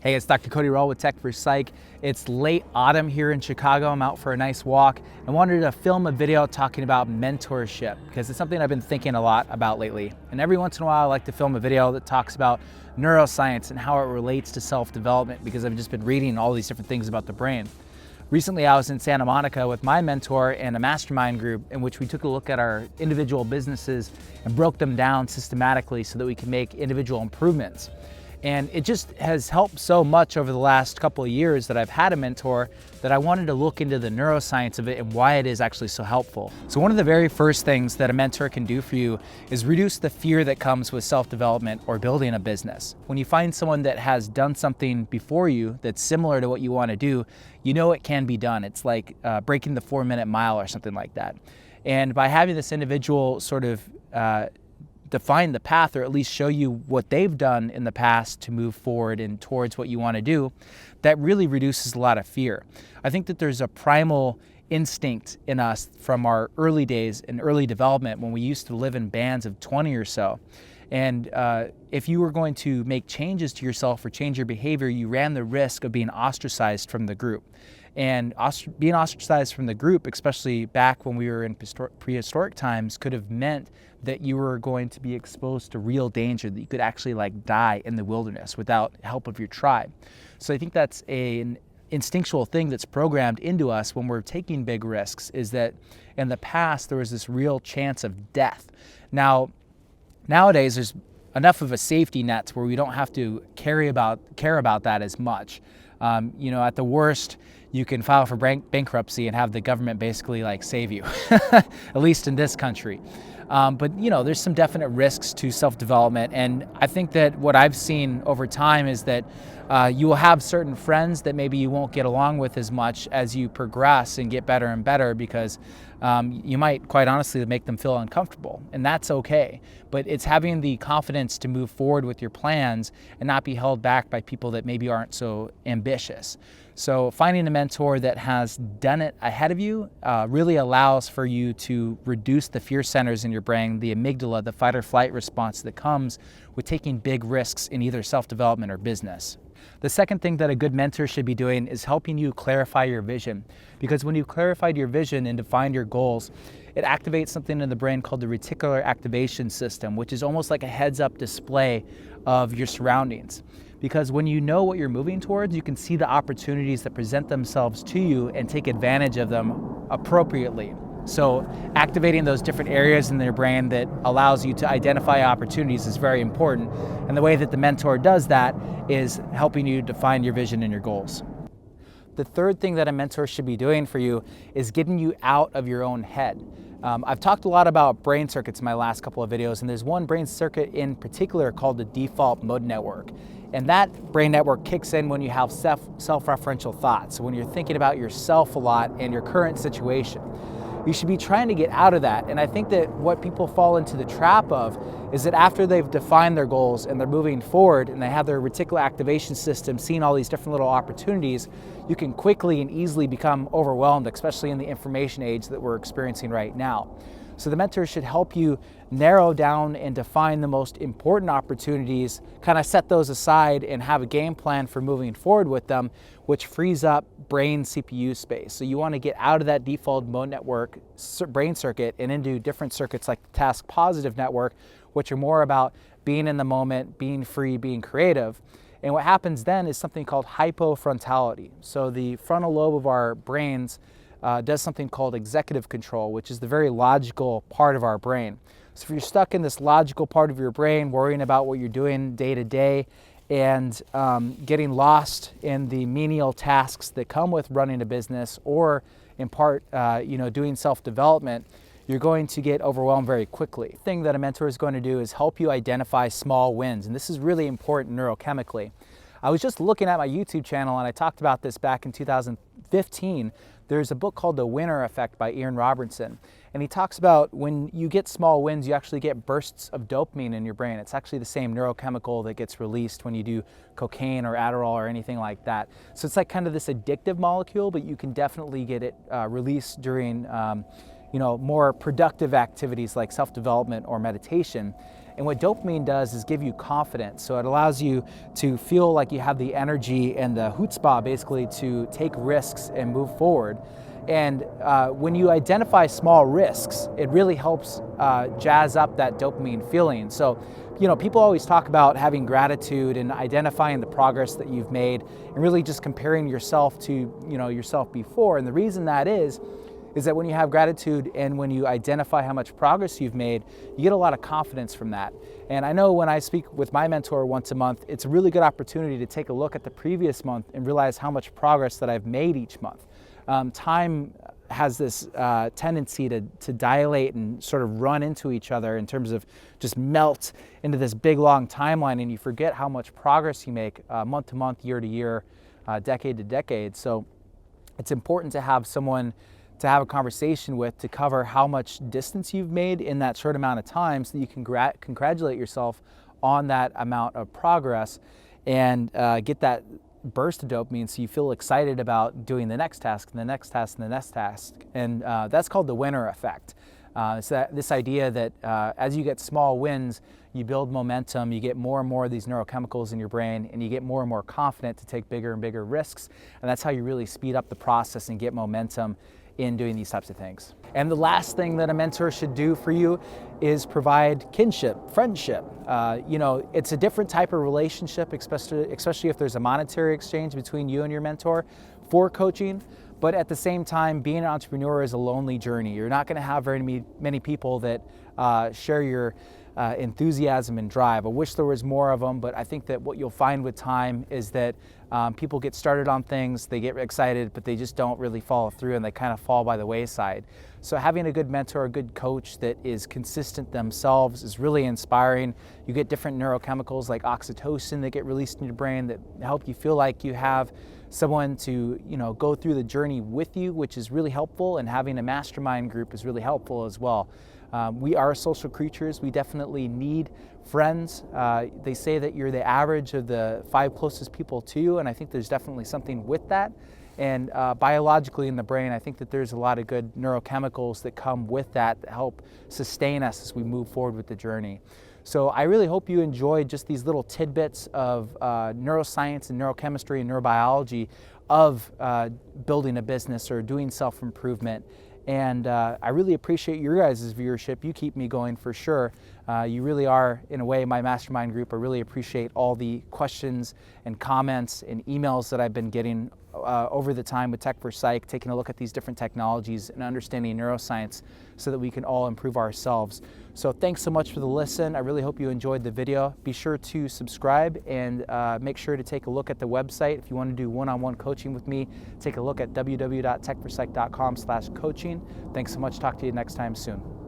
Hey, it's Dr. Cody Rall with Techforpsych. It's late autumn here in Chicago. I'm out for a nice walk. I wanted to film a video talking about mentorship because it's something I've been thinking a lot about lately. And every once in a while I like to film a video that talks about neuroscience and how it relates to self-development because I've just been reading all these different things about the brain. Recently I was in Santa Monica with my mentor and a mastermind group in which we took a look at our individual businesses and broke them down systematically so that we could make individual improvements. And it just has helped so much over the last couple of years that I've had a mentor that I wanted to look into the neuroscience of it and why it is actually so helpful. So one of the very first things that a mentor can do for you is reduce the fear that comes with self-development or building a business. When you find someone that has done something before you that's similar to what you want to do, you know it can be done. It's like breaking the 4-minute mile or something like that. And by having this individual sort of define the path, or at least show you what they've done in the past to move forward and towards what you want to do, that really reduces a lot of fear. I think that there's a primal instinct in us from our early days and early development when we used to live in bands of 20 or so. And if you were going to make changes to yourself or change your behavior, you ran the risk of being ostracized from the group. And being ostracized from the group, especially back when we were in prehistoric times, could have meant that you were going to be exposed to real danger, that you could actually die in the wilderness without help of your tribe. So I think that's an instinctual thing that's programmed into us when we're taking big risks, is that in the past there was this real chance of death. Now, nowadays there's enough of a safety net where we don't have to care about that as much. At the worst, you can file for bankruptcy and have the government basically save you, at least in this country. But there's some definite risks to self-development, and I think that what I've seen over time is that you will have certain friends that maybe you won't get along with as much as you progress and get better and better, because you might quite honestly make them feel uncomfortable, and that's okay. But it's having the confidence to move forward with your plans and not be held back by people that maybe aren't so ambitious. So finding a mentor that has done it ahead of you really allows for you to reduce the fear centers in your brain, the amygdala, the fight or flight response that comes with taking big risks in either self-development or business. The second thing that a good mentor should be doing is helping you clarify your vision. Because when you've clarified your vision and defined your goals, it activates something in the brain called the reticular activation system, which is almost like a heads-up display of your surroundings. Because when you know what you're moving towards, you can see the opportunities that present themselves to you and take advantage of them appropriately. So activating those different areas in their brain that allows you to identify opportunities is very important. And the way that the mentor does that is helping you define your vision and your goals. The third thing that a mentor should be doing for you is getting you out of your own head. I've talked a lot about brain circuits in my last couple of videos, and there's one brain circuit in particular called the default mode network. And that brain network kicks in when you have self-referential thoughts, when you're thinking about yourself a lot and your current situation. You should be trying to get out of that. And I think that what people fall into the trap of is that after they've defined their goals and they're moving forward and they have their reticular activation system seeing all these different little opportunities, you can quickly and easily become overwhelmed, especially in the information age that we're experiencing right now. So the mentor should help you narrow down and define the most important opportunities, kind of set those aside and have a game plan for moving forward with them, which frees up brain CPU space. So you want to get out of that default mode network brain circuit and into different circuits like the task positive network, which are more about being in the moment, being free, being creative. And what happens then is something called hypofrontality. So the frontal lobe of our brains does something called executive control, which is the very logical part of our brain. So if you're stuck in this logical part of your brain, worrying about what you're doing day to day and getting lost in the menial tasks that come with running a business, or in part, doing self-development, you're going to get overwhelmed very quickly. The thing that a mentor is going to do is help you identify small wins, and this is really important neurochemically. I was just looking at my YouTube channel, and I talked about this back in 2015. There's a book called The Winner Effect by Ian Robertson, and he talks about when you get small wins, you actually get bursts of dopamine in your brain. It's actually the same neurochemical that gets released when you do cocaine or Adderall or anything like that. So it's like kind of this addictive molecule, but you can definitely get it released during more productive activities like self-development or meditation. And what dopamine does is give you confidence. So it allows you to feel like you have the energy and the chutzpah basically to take risks and move forward. And when you identify small risks, it really helps jazz up that dopamine feeling. So, people always talk about having gratitude and identifying the progress that you've made and really just comparing yourself to, yourself before. And the reason that is that when you have gratitude and when you identify how much progress you've made, you get a lot of confidence from that. And I know when I speak with my mentor once a month, it's a really good opportunity to take a look at the previous month and realize how much progress that I've made each month. Time has this tendency to dilate and sort of run into each other in terms of just melt into this big long timeline, and you forget how much progress you make month to month, year to year, decade to decade. So it's important to have someone to have a conversation with to cover how much distance you've made in that short amount of time, so that you can congratulate yourself on that amount of progress and get that burst of dopamine so you feel excited about doing the next task and the next task and the next task. And that's called the winner effect. It's this idea that as you get small wins, you build momentum, you get more and more of these neurochemicals in your brain, and you get more and more confident to take bigger and bigger risks. And that's how you really speed up the process and get momentum in doing these types of things. And the last thing that a mentor should do for you is provide kinship, friendship. It's a different type of relationship, especially if there's a monetary exchange between you and your mentor for coaching. But at the same time, being an entrepreneur is a lonely journey. You're not going to have very many people that share your enthusiasm and drive. I wish there was more of them, but I think that what you'll find with time is that people get started on things, they get excited, but they just don't really follow through, and they kind of fall by the wayside. So having a good mentor, a good coach that is consistent themselves is really inspiring. You get different neurochemicals like oxytocin that get released in your brain that help you feel like you have someone to go through the journey with you, which is really helpful, and having a mastermind group is really helpful as well. We are social creatures. We definitely need friends. They say that you're the average of the 5 closest people to you, and I think there's definitely something with that. And biologically in the brain, I think that there's a lot of good neurochemicals that come with that help sustain us as we move forward with the journey. So I really hope you enjoyed just these little tidbits of neuroscience and neurochemistry and neurobiology of building a business or doing self-improvement. And I really appreciate your guys' viewership. You keep me going for sure. You really are, in a way, my mastermind group. I really appreciate all the questions and comments and emails that I've been getting over the time with Techforpsych, taking a look at these different technologies and understanding neuroscience so that we can all improve ourselves. So thanks so much for the listen. I really hope you enjoyed the video. Be sure to subscribe and make sure to take a look at the website. If you want to do one-on-one coaching with me, take a look at www.techforpsych.com/coaching. Thanks so much. Talk to you next time soon.